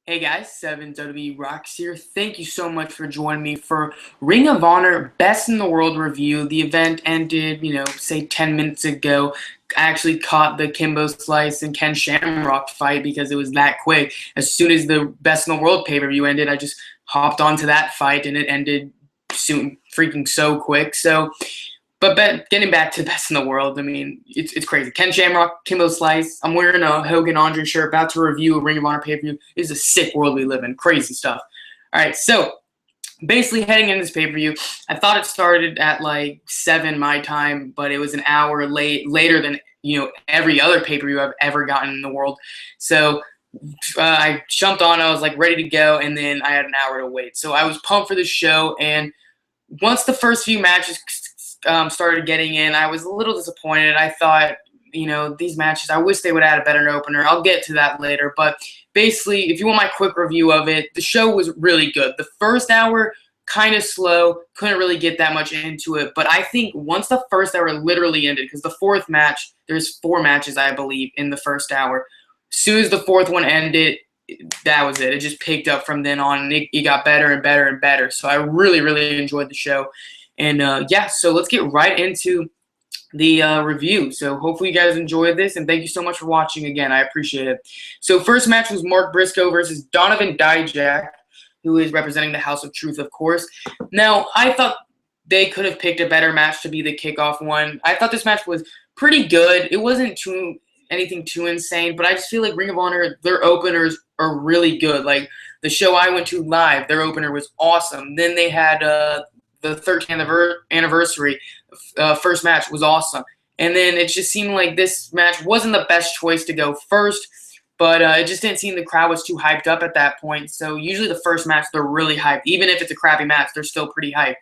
Hey guys, 7WWE Rocks here. Thank you so much for joining me for Ring of Honor Best in the World review. The event ended, say 10 minutes ago. I actually caught the Kimbo Slice and Ken Shamrock fight because it was that quick. As soon as the Best in the World pay-per-view ended, I just hopped onto that fight and it ended soon, freaking so quick. But getting back to Best in the World, I mean, it's crazy. Ken Shamrock, Kimbo Slice. I'm wearing a Hogan Andre shirt, about to review a Ring of Honor pay-per-view. This is a sick world we live in. Crazy stuff. All right, so basically heading into this pay-per-view, I thought it started at like 7 my time, but it was an hour later than every other pay-per-view I've ever gotten in the world. So I jumped on. I was like ready to go, and then I had an hour to wait. So I was pumped for the show, and once the first few matches started getting in, I was a little disappointed. I thought, these matches, I wish they would add a better opener. I'll get to that later. But basically, if you want my quick review of it, the show was really good. The first hour, kind of slow, couldn't really get that much into it. But I think once the first hour literally ended, because the fourth match, there's 4 matches, I believe, in the first hour. As soon as the fourth one ended, that was it. It just picked up from then on, and it got better and better and better. So I really, really enjoyed the show. And, yeah, so let's get right into the review. So hopefully you guys enjoyed this, and thank you so much for watching again. I appreciate it. So first match was Mark Briscoe versus Donovan Dijak, who is representing the House of Truth, of course. Now, I thought they could have picked a better match to be the kickoff one. I thought this match was pretty good. It wasn't anything too insane, but I just feel like Ring of Honor, their openers are really good. Like the show I went to live, their opener was awesome. Then they had the 13th anniversary first match was awesome. And then it just seemed like this match wasn't the best choice to go first, but it just didn't seem the crowd was too hyped up at that point. So usually the first match, they're really hyped. Even if it's a crappy match, they're still pretty hyped.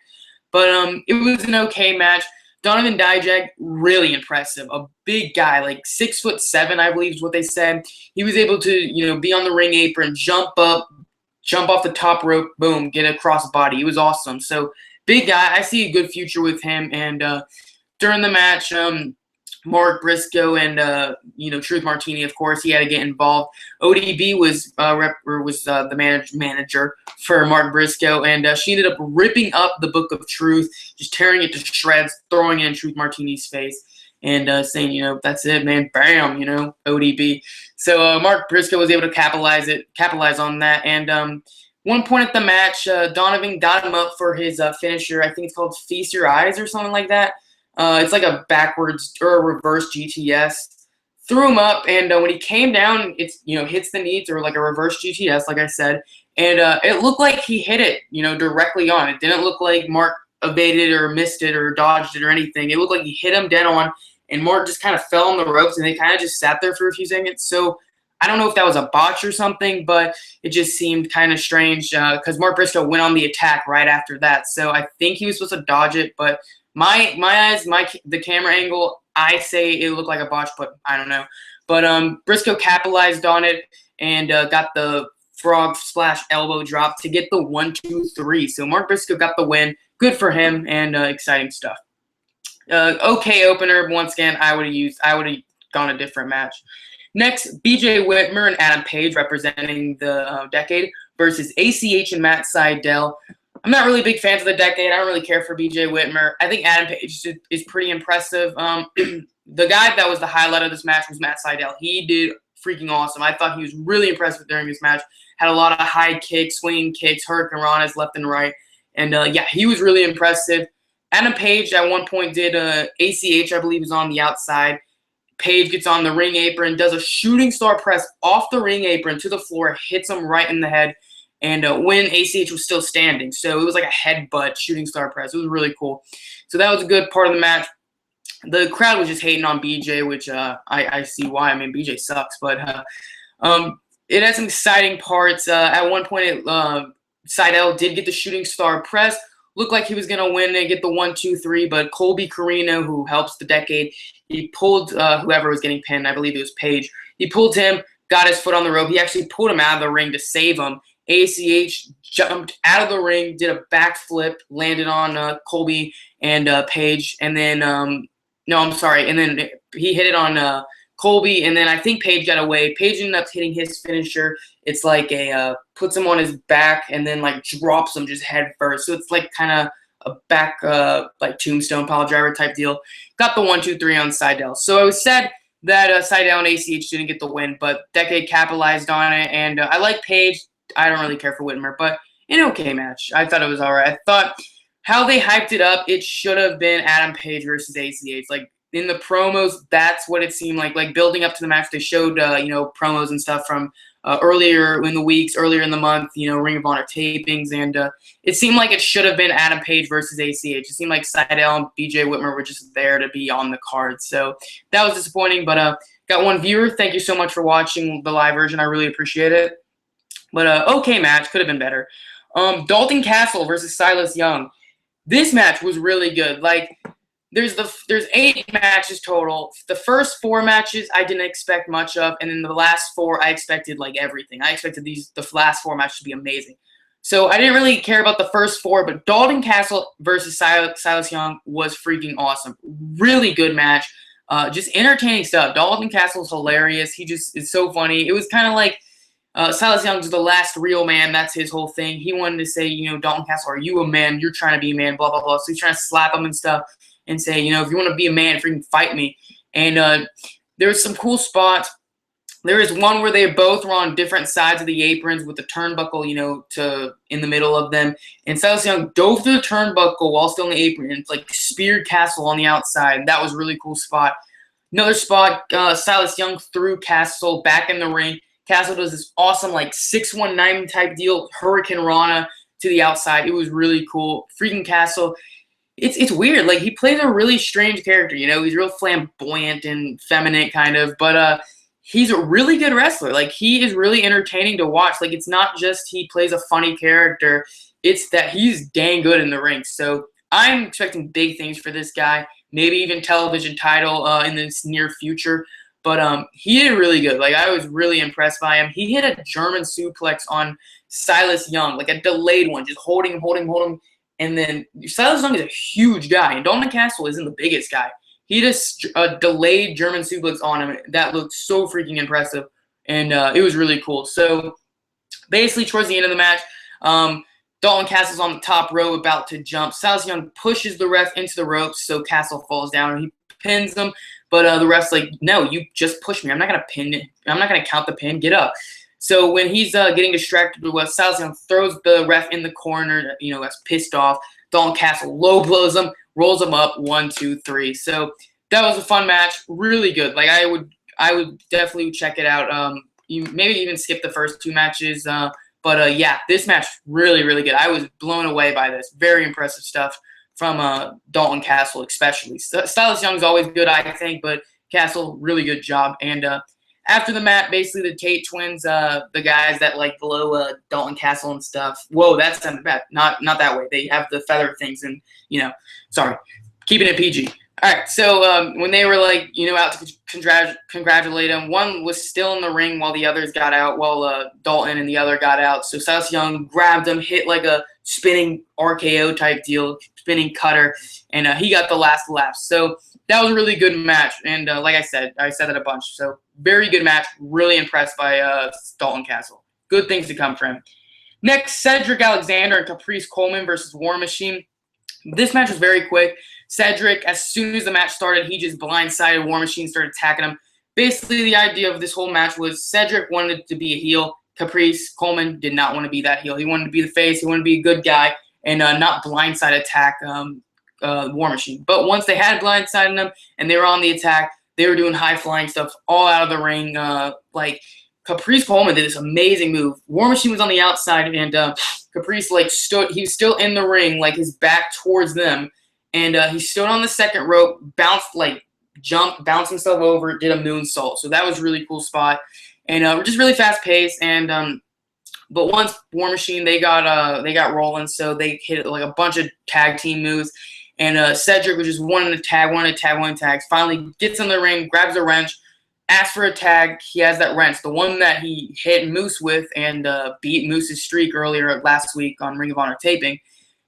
But it was an okay match. Donovan Dijak, really impressive. A big guy, like 6'7", I believe is what they said. He was able to, be on the ring apron, jump up, jump off the top rope, boom, get a cross body. He was awesome. So big guy. I see a good future with him. And during the match, Mark Briscoe and Truth Martini, of course, he had to get involved. ODB was the manager for Mark Briscoe, and she ended up ripping up the Book of Truth, just tearing it to shreds, throwing it in Truth Martini's face, and saying, that's it, man, bam, ODB. So Mark Briscoe was able to capitalize on that, and one point at the match, Donovan got him up for his finisher. I think it's called Feast Your Eyes or something like that. It's like a backwards or a reverse GTS. Threw him up, and when he came down, it's hits the knees, or like a reverse GTS, like I said. And it looked like he hit it, directly on. It didn't look like Mark evaded or missed it or dodged it or anything. It looked like he hit him dead on, and Mark just kind of fell on the ropes, and they kind of just sat there for a few seconds. So I don't know if that was a botch or something, but it just seemed kind of strange because Mark Briscoe went on the attack right after that. So I think he was supposed to dodge it, but my eyes, the camera angle, I say it looked like a botch, but I don't know. But Briscoe capitalized on it and got the frog splash elbow drop to get the 1-2-3. So Mark Briscoe got the win. Good for him, and exciting stuff. Okay opener. Once again, I would have gone a different match. Next, BJ Whitmer and Adam Page representing the Decade versus ACH and Matt Sydal. I'm not really big fans of the Decade. I don't really care for BJ Whitmer. I think Adam Page is pretty impressive. The guy that was the highlight of this match was Matt Sydal. He did freaking awesome. I thought he was really impressive during this match. Had a lot of high kicks, swinging kicks, hurricane ranas left and right. And, yeah, he was really impressive. Adam Page at one point did ACH, I believe, was on the outside. Page gets on the ring apron, does a shooting star press off the ring apron to the floor, hits him right in the head, and when ACH was still standing. So it was like a headbutt shooting star press. It was really cool. So that was a good part of the match. The crowd was just hating on BJ, which I see why. I mean, BJ sucks, but it had some exciting parts. At one point, Sydal did get the shooting star press. Looked like he was going to win and get the 1-2-3, but Colby Carino, who helps the Decade, he pulled whoever was getting pinned. I believe it was Page. He pulled him, got his foot on the rope. He actually pulled him out of the ring to save him. ACH jumped out of the ring, did a backflip, landed on Colby and Page, and then no, I'm sorry, and then he hit it on Colby, and then I think Page got away. Page ended up hitting his finisher. It's like puts him on his back and then like drops him just head first. So it's like kind of a back like tombstone pile driver type deal. Got the 1-2-3 on Seidel. So it was said that Seidel and ACH didn't get the win, but Decade capitalized on it. And I like Page. I don't really care for Whitmer, but an okay match. I thought it was all right. I thought how they hyped it up, it should have been Adam Page versus ACH. Like in the promos, that's what it seemed like. Like building up to the match, they showed promos and stuff from earlier in the weeks, earlier in the month, Ring of Honor tapings, and it seemed like it should have been Adam Page versus ACH. It seemed like Seidel and BJ Whitmer were just there to be on the card, so that was disappointing. But got one viewer. Thank you so much for watching the live version. I really appreciate it. But okay match, could have been better. Dalton Castle versus Silas Young. This match was really good. Like there's 8 matches total. The first 4 matches I didn't expect much of, and then the last 4 I expected like everything. I expected the last 4 matches to be amazing. So I didn't really care about the first 4, but Dalton Castle versus Silas Young was freaking awesome. Really good match. Just entertaining stuff. Dalton Castle's hilarious. He just is so funny. It was kind of like Silas Young's the last real man. That's his whole thing. He wanted to say, Dalton Castle, are you a man? You're trying to be a man, blah, blah, blah. So he's trying to slap him and stuff and say, if you want to be a man, freaking fight me. And there's some cool spots. There is one where they both were on different sides of the aprons with the turnbuckle, in the middle of them. And Silas Young dove through the turnbuckle while still in the apron and like speared Castle on the outside. That was a really cool spot. Another spot, Silas Young threw Castle back in the ring. Castle does this awesome like 619 type deal, Hurricane Rana to the outside. It was really cool. Freaking Castle. It's weird. Like he plays a really strange character. He's real flamboyant and feminine kind of, but he's a really good wrestler. Like he is really entertaining to watch. Like it's not just he plays a funny character. It's that he's dang good in the ring. So I'm expecting big things for this guy. Maybe even television title in this near future. But he did really good. Like I was really impressed by him. He hit a German suplex on Silas Young, like a delayed one, just holding him. And then Silas Young is a huge guy, and Dalton Castle isn't the biggest guy. He just a delayed German suplex on him. That looked so freaking impressive, and it was really cool. So basically, towards the end of the match, Dalton Castle's on the top rope about to jump. Silas Young pushes the ref into the ropes, so Castle falls down, and he pins him. But the ref's like, no, you just push me. I'm not going to pin it. I'm not going to count the pin. Get up. So when he's getting distracted with what Silas Young throws the ref in the corner, that's pissed off. Dalton Castle low blows him, rolls him up, 1, 2, 3. So that was a fun match. Really good. Like I would definitely check it out. Maybe even skip the first 2 matches. But yeah, this match really, really good. I was blown away by this. Very impressive stuff from Dalton Castle, especially. Silas Young's always good, I think, but Castle, really good job. And after the match, basically the Tate twins, the guys that like below Dalton Castle and stuff. Whoa, that's bad. Not that way. They have the feather things, and sorry, keeping it PG. All right, so when they were out to congratulate him, one was still in the ring while the others got out, while Dalton and the other got out. So Silas Young grabbed him, hit like a spinning RKO type deal, spinning cutter, and he got the last laugh. So that was a really good match, and like I said that a bunch. So very good match. Really impressed by Dalton Castle. Good things to come from him. Next, Cedric Alexander and Caprice Coleman versus War Machine. This match was very quick. Cedric, as soon as the match started, he just blindsided War Machine, started attacking him. Basically, the idea of this whole match was Cedric wanted to be a heel. Caprice Coleman did not want to be that heel. He wanted to be the face. He wanted to be a good guy and not blindside attack War Machine. But once they had blindsided them and they were on the attack, they were doing high-flying stuff all out of the ring. Like Caprice Coleman did this amazing move. War Machine was on the outside, and Caprice stood. He was still in the ring, like his back towards them, and he stood on the second rope, bounced himself over, did a moonsault. So that was a really cool spot, and just really fast pace. And but once War Machine they got rolling, so they hit like a bunch of tag team moves. And Cedric was just wanting to tag. Finally gets in the ring, grabs a wrench, asks for a tag. He has that wrench, the one that he hit Moose with and beat Moose's streak earlier last week on Ring of Honor taping.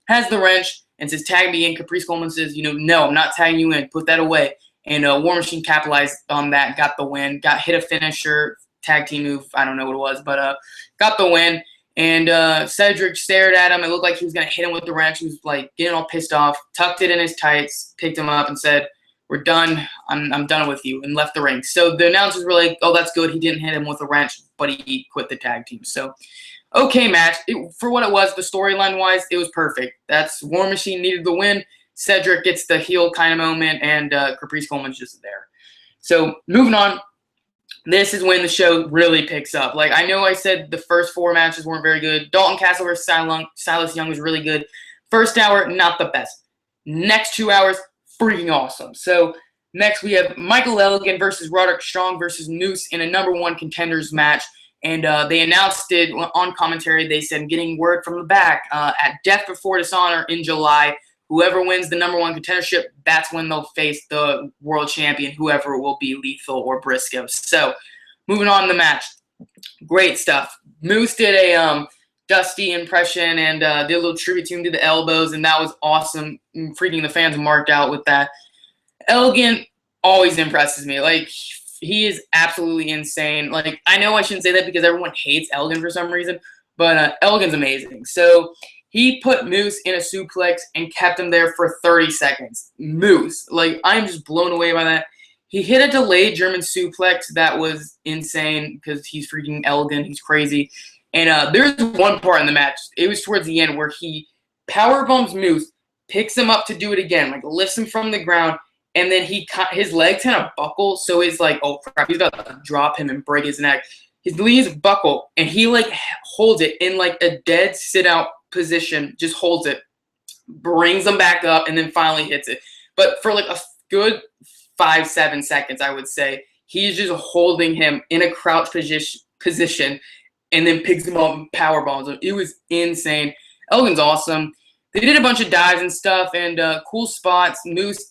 Has the wrench and says, tag me in. Caprice Coleman says, no, I'm not tagging you in. Put that away. And War Machine capitalized on that, got the win, hit a finisher, tag team move, I don't know what it was, but got the win. And Cedric stared at him. It looked like he was going to hit him with the wrench. He was like getting all pissed off, tucked it in his tights, picked him up and said, "We're done. I'm done with you," and left the ring. So the announcers were like, "Oh, that's good. He didn't hit him with a wrench, but he quit the tag team." So, okay, match. For what it was, the storyline-wise, it was perfect. That's War Machine needed the win. Cedric gets the heel kind of moment, and Caprice Coleman's just there. So moving on. This is when the show really picks up. Like, I know I said the first 4 matches weren't very good. Dalton Castle versus Silas Young was really good. First hour, not the best. Next 2 hours, freaking awesome. So next we have Michael Elgin versus Roderick Strong versus Moose in a #1 contenders match. And they announced it on commentary. They said, getting word from the back, at Death Before Dishonor in July, whoever wins the #1 contendership, that's when they'll face the world champion, whoever it will be, Lethal or Briscoe. So, moving on to the match. Great stuff. Moose did a Dusty impression and did a little tribute to him, did the elbows, and that was awesome. Freaking the fans marked out with that. Elgin always impresses me. Like, he is absolutely insane. Like, I know I shouldn't say that because everyone hates Elgin for some reason, but Elgin's amazing. So, he put Moose in a suplex and kept him there for 30 seconds. Moose. Like, I'm just blown away by that. He hit a delayed German suplex that was insane because he's freaking Elgin. He's crazy. And there's one part in the match. It was towards the end where he powerbombs Moose, picks him up to do it again, like lifts him from the ground, and then his legs kind of buckle. So it's like, oh, crap, he's about to drop him and break his neck. His knees buckle, and he, like, holds it in, like, a dead sit-out position, just holds it, brings him back up, and then finally hits it. But for, like, a good 5-7 seconds, I would say, he's just holding him in a crouch position and then picks him up and power bombs him. It was insane. Elgin's awesome. They did a bunch of dives and stuff and cool spots. Moose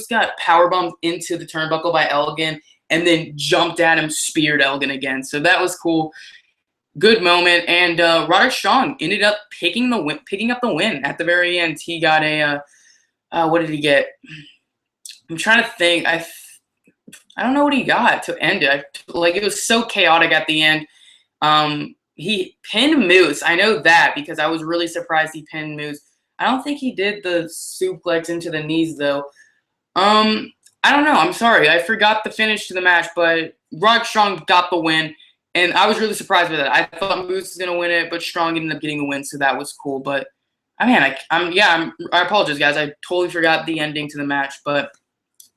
got power bombed into the turnbuckle by Elgin, and then jumped at him, speared Elgin again. So that was cool. Good moment. And Roderick Strong ended up picking up the win at the very end. He got a what did he get? I'm trying to think. I don't know what he got to end it. It was so chaotic at the end. He pinned Moose. I know that because I was really surprised he pinned Moose. I don't think he did the suplex into the knees though. I don't know. I'm sorry. I forgot the finish to the match, but Roderick Strong got the win, and I was really surprised by that. I thought Moose was going to win it, but Strong ended up getting the win, so that was cool. But, I apologize, guys. I totally forgot the ending to the match, but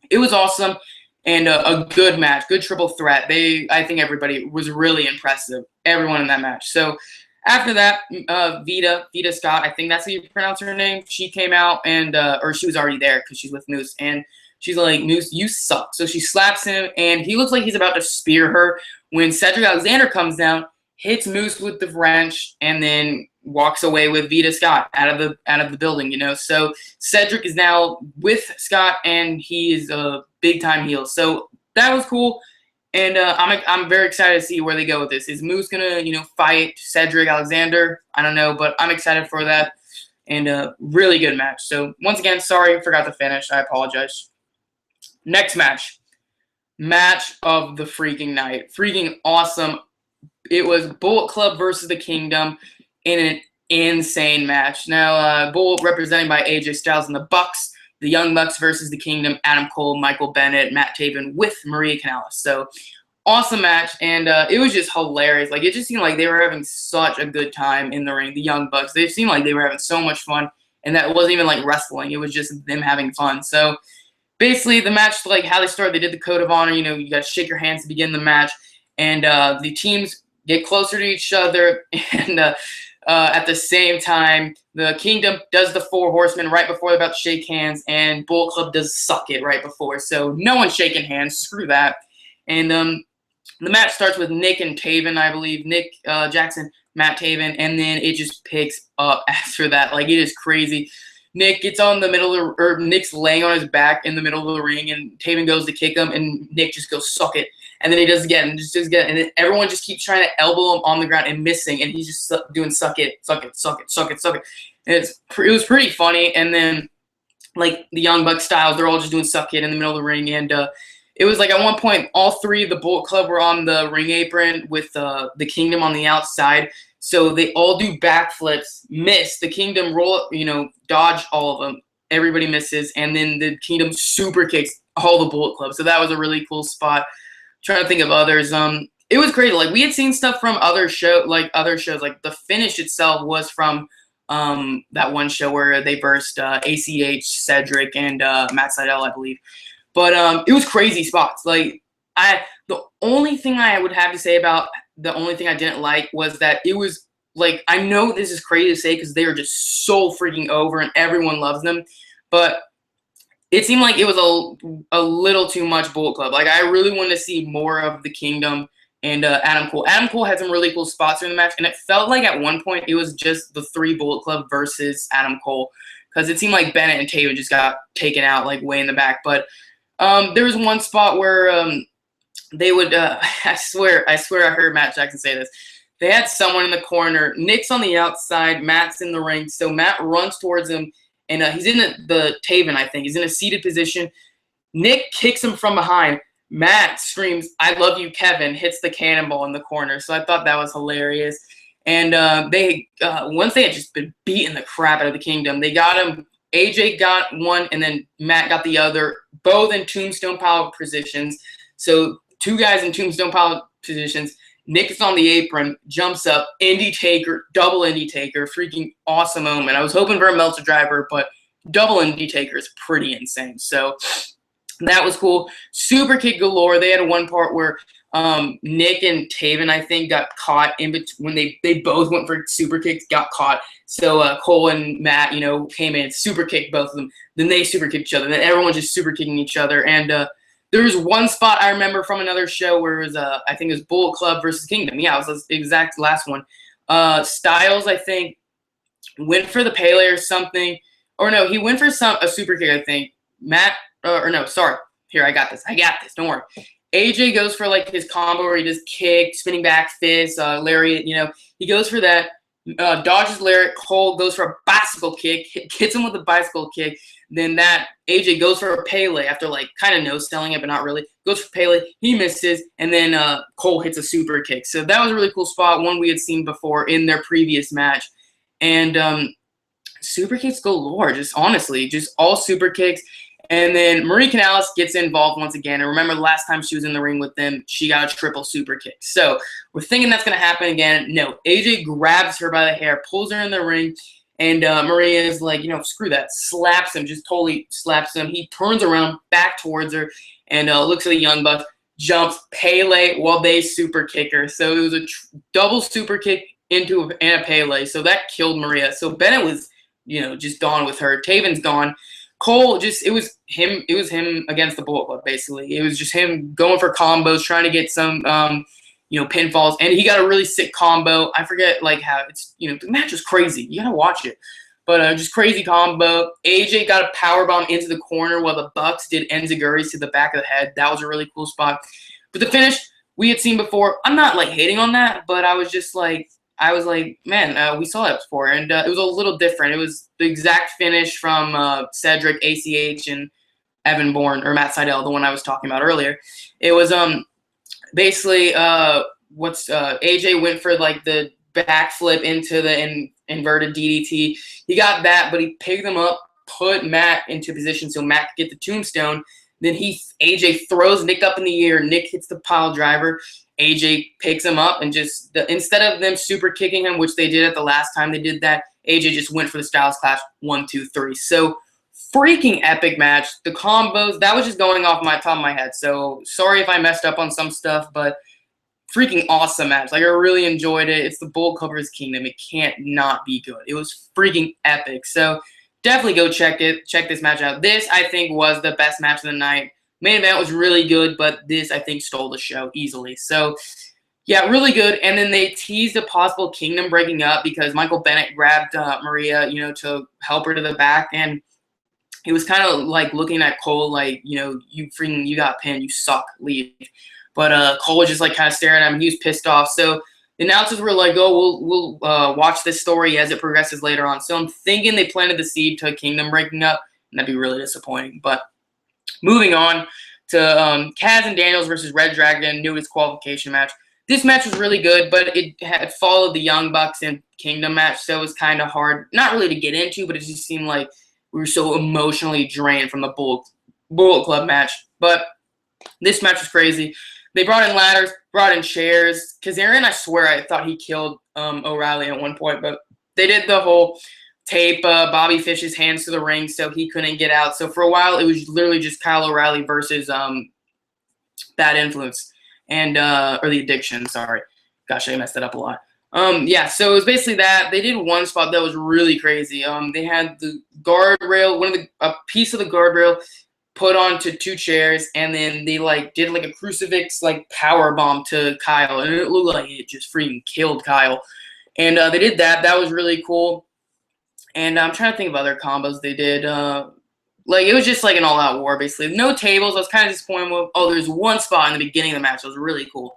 it was awesome and a good match, good triple threat. I think everybody was really impressive, everyone in that match. So after that, Vita Scott, I think that's how you pronounce her name. She came out and, or she was already there because she's with Moose, and she's like, Moose, you suck. So she slaps him, and he looks like he's about to spear her when Cedric Alexander comes down, hits Moose with the wrench, and then walks away with Vita Scott out of the building, So Cedric is now with Scott, and he is a big-time heel. So that was cool, and I'm very excited to see where they go with this. Is Moose going to, fight Cedric Alexander? I don't know, but I'm excited for that, and a really good match. So once again, sorry, I forgot to finish. I apologize. Next match of the freaking night. Freaking awesome. It was Bullet Club versus the Kingdom in an insane match. Now, Bullet represented by AJ Styles and the Bucks. The Young Bucks versus the Kingdom, Adam Cole, Michael Bennett, Matt Taven with Maria Kanellis. So, awesome match, and it was just hilarious. Like, it just seemed like they were having such a good time in the ring. The Young Bucks, they seemed like they were having so much fun, and that wasn't even like wrestling. It was just them having fun. So, basically, the match, like how they started, they did the Code of Honor. You got to shake your hands to begin the match, and the teams get closer to each other, and at the same time, the Kingdom does the Four Horsemen right before they're about to shake hands, and Bullet Club does Suck It right before. So no one's shaking hands. Screw that. And the match starts with Nick and Taven, I believe. Nick Jackson, Matt Taven, and then it just picks up after that. Like, it is crazy. Nick gets on the middle or Nick's laying on his back in the middle of the ring, and Taven goes to kick him, and Nick just goes, suck it. And then he does it again, and just does it again. And then everyone just keeps trying to elbow him on the ground and missing, and he's just doing suck it, suck it, suck it, suck it, suck it. And it was pretty funny. And then like the Young Buck Styles, they're all just doing suck it in the middle of the ring. And it was like at one point, all three of the Bullet Club were on the ring apron with the Kingdom on the outside. So they all do backflips, miss. The Kingdom roll, dodge all of them. Everybody misses. And then the Kingdom super kicks all the Bullet Club. So that was a really cool spot. Trying to think of others. It was crazy. Like, we had seen stuff from other shows. Like the finish itself was from that one show where they versed ACH, Cedric, and Matt Sydal, I believe. But it was crazy spots. Like, the only thing I would have to say about the only thing I didn't like was that it was like, I know this is crazy to say because they are just so freaking over and everyone loves them, but it seemed like it was a little too much Bullet Club. Like, I really wanted to see more of the Kingdom and Adam Cole. Adam Cole had some really cool spots in the match, and it felt like at one point it was just the three Bullet Club versus Adam Cole, because it seemed like Bennett and Taven just got taken out like way in the back. But there was one spot where they would I swear I heard Matt Jackson say this. They had someone in the corner. Nick's on the outside. Matt's in the ring. So Matt runs towards him, and he's in the Taven, I think. He's in a seated position. Nick kicks him from behind. Matt screams, "I love you, Kevin," hits the cannonball in the corner. So I thought that was hilarious. And they once they had just been beating the crap out of the Kingdom, they got him. AJ got one, and then Matt got the other, both in tombstone pile positions. So two guys in tombstone pile positions. Nick is on the apron, jumps up, Indy Taker, double Indy Taker, freaking awesome moment. I was hoping for a Meltzer driver, but double Indy Taker is pretty insane. So that was cool. Super kick galore. They had one part where Nick and Taven, I think, got caught in between when they both went for super kicks, got caught. So Cole and Matt, came in, super kicked both of them. Then they super kicked each other. Then everyone just super kicking each other. And there was one spot I remember from another show where it was, I think it was Bullet Club versus Kingdom. Yeah, it was the exact last one. Styles, I think, went for the Pele or something. Or no, he went for a super kick, I think. Matt, Here, I got this. Don't worry. AJ goes for like his combo where he just kick, spinning back fist, lariat, he goes for that. Dodges lariat. Cole goes for a bicycle kick, hits him with a bicycle kick. Then that AJ goes for a Pele after like kind of no-selling it, but not really. Goes for Pele, he misses, and then Cole hits a super kick. So that was a really cool spot, one we had seen before in their previous match. And super kicks galore, just honestly, just all super kicks. And then Marie Canales gets involved once again. And remember, the last time she was in the ring with them, she got a triple super kick. So we're thinking that's going to happen again. No, AJ grabs her by the hair, pulls her in the ring, and Maria is like, screw that. Slaps him, just totally slaps him. He turns around back towards her and looks at the Young Bucks, jumps Pele while they super kick her. So it was a double super kick into a Pele. So that killed Maria. So Bennett was, just gone with her. Taven's gone. Cole it was him against the Bullet Club, basically. It was just him going for combos, trying to get some pinfalls, and he got a really sick combo. I forget like how it's the match was crazy. You gotta watch it. But just crazy combo. AJ got a powerbomb into the corner while the Bucks did enziguris to the back of the head. That was a really cool spot. But the finish we had seen before. I'm not like hating on that, but I was like, man, we saw that before, and it was a little different. It was the exact finish from Cedric, ACH, and Evan Bourne, or Matt Sydal, the one I was talking about earlier. It was basically AJ went for like the backflip into the inverted DDT. He got that, but he picked him up, put Matt into position so Matt could get the tombstone. Then AJ throws Nick up in the air. Nick hits the pile driver. AJ picks him up and just instead of them super kicking him, which they did at the last time they did that, AJ just went for the Styles Clash 1, 2, 3. So freaking epic match. The combos, that was just going off my top of my head. So sorry if I messed up on some stuff, but freaking awesome match. Like, I really enjoyed it. It's the Bullet Club vs. Kingdom. It can't not be good. It was freaking epic. So definitely go check this match out. This, I think, was the best match of the night. Main event was really good, but this, I think, stole the show easily. So, yeah, really good. And then they teased a possible Kingdom breaking up because Michael Bennett grabbed Maria, to help her to the back. And he was kind of like looking at Cole like, you got pinned, you suck, leave. But Cole was just like kind of staring at him. He was pissed off. So the announcers were like, oh, we'll watch this story as it progresses later on. So I'm thinking they planted the seed to Kingdom breaking up. and that'd be really disappointing. But moving on to Kaz and Daniels versus Red Dragon, newest qualification match. This match was really good, but it had followed the Young Bucks and Kingdom match, so it was kind of hard, not really to get into, but it just seemed like we were so emotionally drained from the Bullet Club match. But this match was crazy. They brought in ladders, brought in chairs. Kazarian, I swear, I thought he killed O'Reilly at one point, but they did the whole tape Bobby Fish's hands to the ring so he couldn't get out. So for a while, it was literally just Kyle O'Reilly versus Bad Influence and or the Addiction. Sorry, gosh, I messed that up a lot. Yeah, so it was basically that. They did one spot that was really crazy. They had the guardrail, a piece of the guardrail put onto two chairs, and then they did a crucifix power bomb to Kyle, and it looked like it just freaking killed Kyle. And they did that. That was really cool. And I'm trying to think of other combos they did. It was just an all-out war, basically. No tables. I was kind of disappointed with, there's one spot in the beginning of the match that was really cool.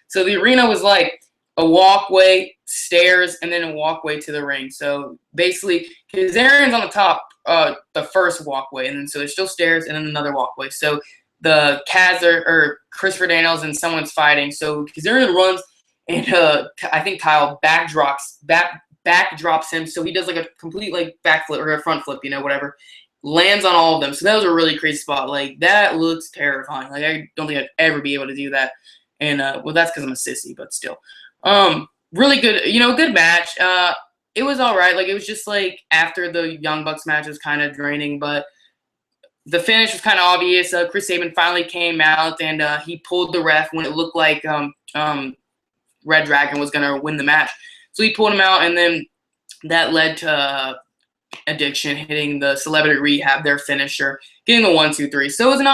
So the arena was a walkway, stairs, and then a walkway to the ring. So basically, Kazarian's on the top, the first walkway, and then so there's still stairs and then another walkway. So the Kaz or Christopher Daniels and someone's fighting. So Kazarian runs, and I think Kyle backdrops him. So he does a complete backflip or a front flip, whatever. Lands on all of them. So that was a really crazy spot. That looks terrifying. I don't think I'd ever be able to do that. And well, that's because I'm a sissy, but still. Really good, good match. It was all right. It was just after the Young Bucks match was kind of draining, but the finish was kind of obvious. Chris Sabin finally came out, and he pulled the ref when it looked like Red Dragon was going to win the match. So he pulled him out, and then that led to Addiction hitting the Celebrity Rehab, their finisher, getting the 1-2-3. So it was an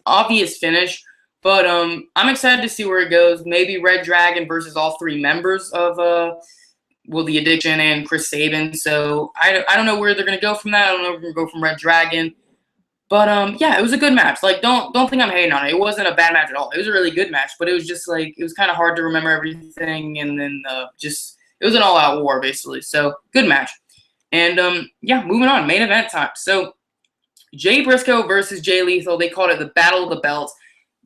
obvious finish. But I'm excited to see where it goes. Maybe Red Dragon versus all three members of the Addiction and Chris Sabin. So I don't know where they're gonna go from that. I don't know if we're gonna go from Red Dragon. But yeah, it was a good match. Don't think I'm hating on it. It wasn't a bad match at all. It was a really good match. But it was just it was kind of hard to remember everything, and then it was an all-out war basically. So good match. And yeah, moving on, main event time. So Jay Briscoe versus Jay Lethal. They called it the Battle of the Belts.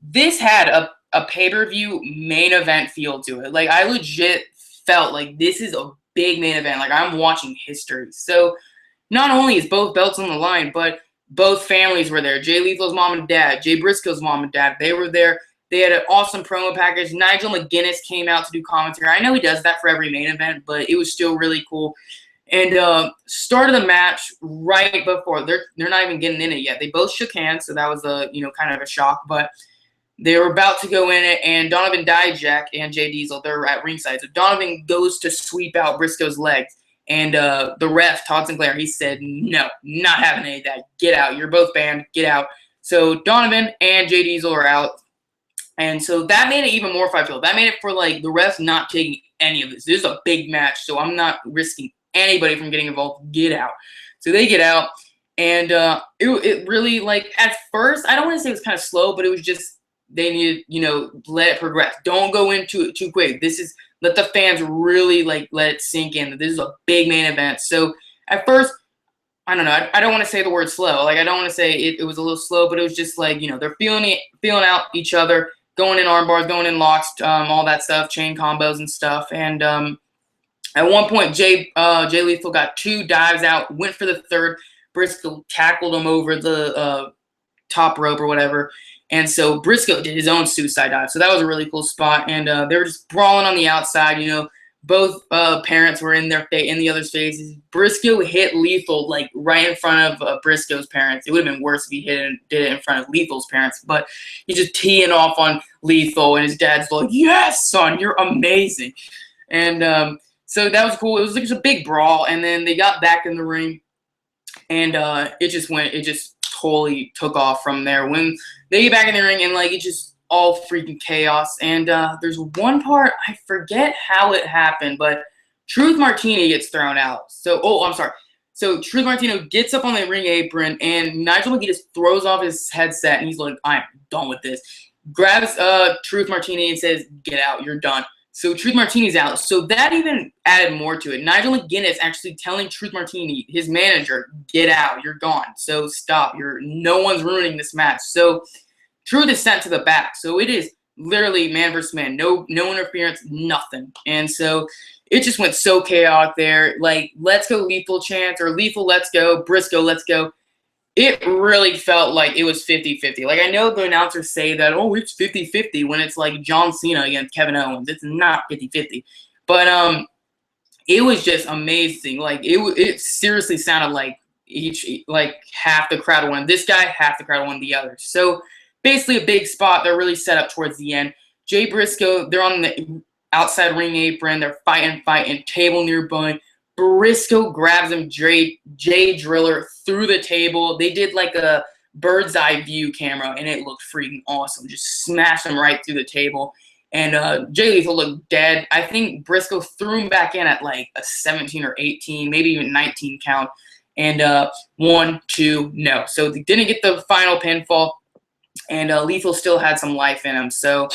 This had a pay-per-view main event feel to it. I legit felt this is a big main event. I'm watching history. So not only is both belts on the line, but both families were there. Jay Lethal's mom and dad, Jay Briscoe's mom and dad, they were there. They had an awesome promo package. Nigel McGuinness came out to do commentary. I know he does that for every main event, but it was still really cool. And started the match right before. They're not even getting in it yet. They both shook hands, so that was kind of a shock, but they were about to go in it, and Donovan Dijak and Jay Diesel, they're at ringside. So Donovan goes to sweep out Briscoe's legs, and the ref, Todd Sinclair, he said, no, not having any of that. Get out. You're both banned. Get out. So Donovan and Jay Diesel are out, and so that made it even more fight-filled. That made it for, the refs not taking any of this. This is a big match, so I'm not risking anybody from getting involved. Get out. So they get out, and it really, at first, I don't want to say it was kind of slow, but it was just, they need to, let it progress. Don't go into it too quick. Let the fans really, let it sink in that this is a big main event. So at first, I don't know. I don't want to say the word slow. I don't want to say it was a little slow, but it was just they're feeling out each other, going in arm bars, going in locks, all that stuff, chain combos and stuff. And at one point, Jay Lethal got 2 dives out, went for the third. Briscoe tackled him over the top rope or whatever. And so Briscoe did his own suicide dive. So that was a really cool spot. And they were just brawling on the outside. Both parents were in the other's faces. Briscoe hit Lethal right in front of Briscoe's parents. It would have been worse if he did it in front of Lethal's parents. But he's just teeing off on Lethal, and his dad's like, "Yes, son, you're amazing." And so that was cool. It was just a big brawl. And then they got back in the ring, and it just totally took off from there. When they get back in the ring, and it just all freaking chaos. And there's one part, I forget how it happened, but Truth Martini gets thrown out. So I'm sorry. So Truth Martino gets up on the ring apron, and Nigel McGuinness throws off his headset, and he's like, I'm done with this. Grabs Truth Martini and says, get out, you're done. So Truth Martini's out. So that even added more to it. Nigel McGuinness actually telling Truth Martini, his manager, get out. You're gone. So stop. No one's ruining this match. So Truth is sent to the back. So it is literally man versus man. No interference, nothing. And so it just went so chaotic there. Like, let's go Lethal chants, or Lethal let's go, Briscoe let's go. It really felt like it was 50-50. Like, I know the announcers say that, oh, it's 50-50 when it's like John Cena against Kevin Owens. It's not 50-50. But it was just amazing. Like, it seriously sounded like half the crowd wanted this guy, half the crowd wanted the other. So basically a big spot. They're really set up towards the end. Jay Briscoe, they're on the outside ring apron. They're fighting, table nearby. Briscoe grabs him, Jay Driller through the table. They did like a bird's eye view camera, and it looked freaking awesome. Just smashed him right through the table. And Jay Lethal looked dead. I think Briscoe threw him back in at like a 17 or 18, maybe even 19 count. And 1, 2, no. So they didn't get the final pinfall, and Lethal still had some life in him. So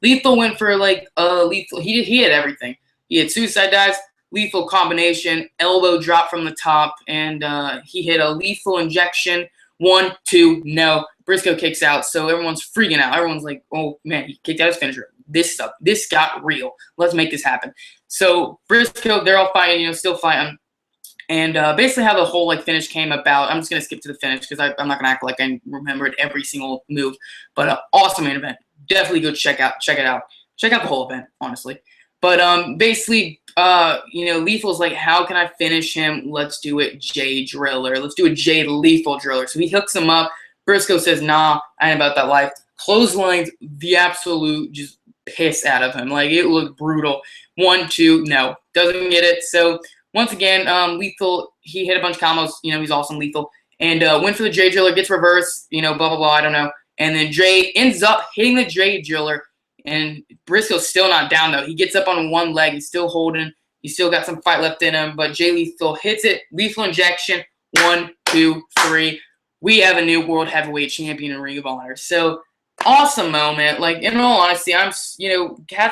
Lethal went for like Lethal. He had everything. He had suicide dives, lethal combination, elbow drop from the top, and he hit a lethal injection. 1, 2, no. Briscoe kicks out, so everyone's freaking out. Everyone's like, oh, man, he kicked out his finisher. This got real. Let's make this happen. So Briscoe, they're all fighting, still fighting. And basically how the whole like finish came about, I'm just going to skip to the finish because I'm not going to act like I remembered every single move. But awesome main event. Definitely go check it out. Check out the whole event, honestly. But basically, Lethal's like, how can I finish him? Let's do it, Jay Driller. Let's do a Jay Lethal Driller. So he hooks him up. Briscoe says, nah, I ain't about that life. Clotheslines the absolute just piss out of him. Like, it looked brutal. 1, 2, no. Doesn't get it. So once again, Lethal, he hit a bunch of combos. He's awesome, Lethal. And went for the Jay Driller, gets reversed, blah, blah, blah, I don't know. And then Jay ends up hitting the Jay Driller. And Briscoe's still not down, though. He gets up on one leg. He's still holding. He's still got some fight left in him. But Jay Lethal hits it. Lethal injection. 1, 2, 3. We have a new World Heavyweight Champion in Ring of Honor. So, awesome moment. Like, in all honesty, hats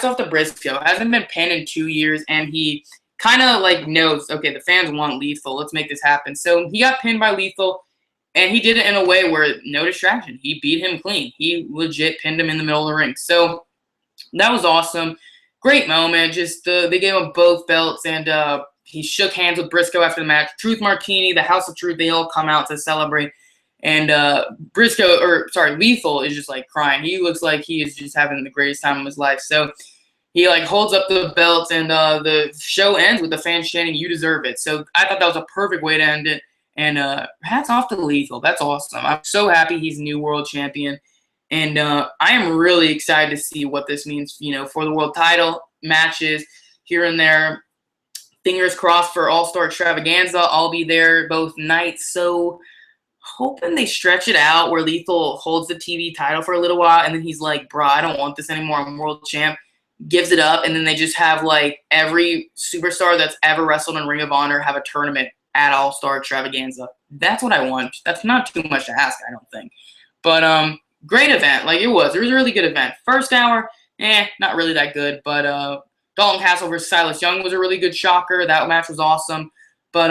off to Briscoe. Hasn't been pinned in 2 years, and he kind of, like, knows, okay, the fans want Lethal. Let's make this happen. So, he got pinned by Lethal, and he did it in a way where no distraction. He beat him clean. He legit pinned him in the middle of the ring. So, that was awesome. Great moment. Just they gave him both belts, and he shook hands with Briscoe after the match. Truth Martini, the House of Truth, they all come out to celebrate. And Lethal is just like crying. He looks like he is just having the greatest time of his life. So he like holds up the belts, and the show ends with the fans chanting, "You deserve it." So I thought that was a perfect way to end it. And hats off to Lethal. That's awesome. I'm so happy he's new world champion. And I am really excited to see what this means, for the world title matches here and there. Fingers crossed for All-Star Extravaganza. I'll be there both nights. So hoping they stretch it out where Lethal holds the TV title for a little while, and then he's like, bro, I don't want this anymore. I'm world champ. Gives it up, and then they just have like every superstar that's ever wrestled in Ring of Honor have a tournament at All-Star Extravaganza. That's what I want. That's not too much to ask, I don't think. But great event. Like, it was a really good event. First hour, not really that good. But Dalton Castle versus Silas Young was a really good shocker. That match was awesome. But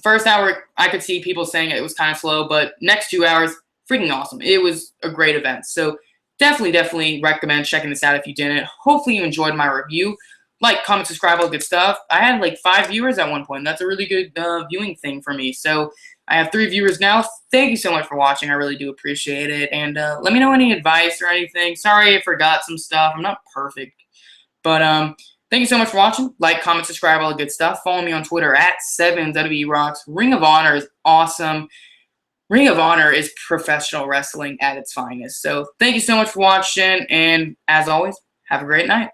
first hour, I could see people saying it was kind of slow. But next 2 hours, freaking awesome. It was a great event. So definitely recommend checking this out if you didn't. Hopefully you enjoyed my review. Like, comment, subscribe, all good stuff. I had like 5 viewers at one point. That's a really good viewing thing for me. So I have 3 viewers now. Thank you so much for watching. I really do appreciate it. And let me know any advice or anything. Sorry I forgot some stuff. I'm not perfect. But thank you so much for watching. Like, comment, subscribe, all the good stuff. Follow me on Twitter at 7WRocks. Ring of Honor is awesome. Ring of Honor is professional wrestling at its finest. So thank you so much for watching. And as always, have a great night.